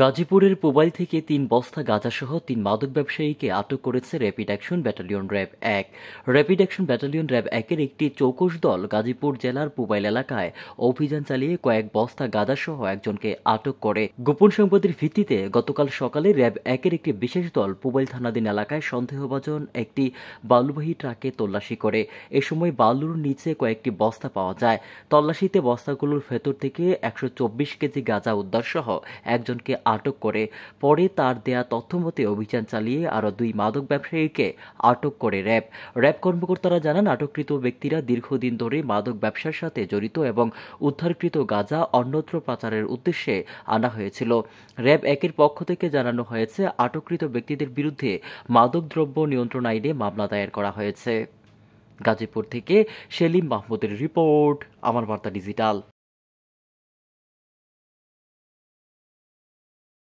গাজীপুরের পুবাইল থেকে ৩ বস্তা গাঁজাসহ ৩ মাদক ব্যবসায়ীকে আটক করেছে র্যাপিড অ্যাকশন ব্যাটালিয়ন র্যাব-১। র্যাপিড অ্যাকশন ব্যাটালিয়ন র্যাব-১-এর একটি চৌকস দল গাজীপুর জেলার পুবাইল এলাকায় অভিযান চালিয়ে কয়েক বস্তা গাঁজাসহ একজনকে আটক করে। গোপন সংবাদের ভিত্তিতে গতকাল সকালে র্যাব-১-এর একটি বিশেষ দল পুবাইল থানাধীন এলাকায় সন্দেহভাজন একটি বালুবাহী ট্রাকে তল্লাশি করে। এ সময় বালুর নিচে কয়েকটি বস্তা পাওয়া যায়। তল্লাশিতে বস্তাগুলোর ভেতর থেকে ১২৪ কেজি গাঁজা উদ্ধারসহ একজনকে আটক করে। পরে তার দেয়া তথ্যমতে অভিযান চালিয়ে আরও ২ মাদক ব্যবসায়ীকে আটক করে র্যাব কর্মকর্তারা জানান, আটককৃত ব্যক্তিরা দীর্ঘদিন ধরে মাদক ব্যবসার সাথে জড়িত এবং উদ্ধারকৃত গাঁজা অন্যত্র পাচারের উদ্দেশ্যে আনা হয়েছিল। র্যাব-১-এর পক্ষ থেকে জানানো হয়েছে, আটককৃত ব্যক্তিদের বিরুদ্ধে মাদকদ্রব্য নিয়ন্ত্রণ আইনে মামলা দায়ের করা হয়েছে। গাজীপুর থেকে সেলিম মাহমুদের রিপোর্ট, আমার বার্তা ডিজিটাল।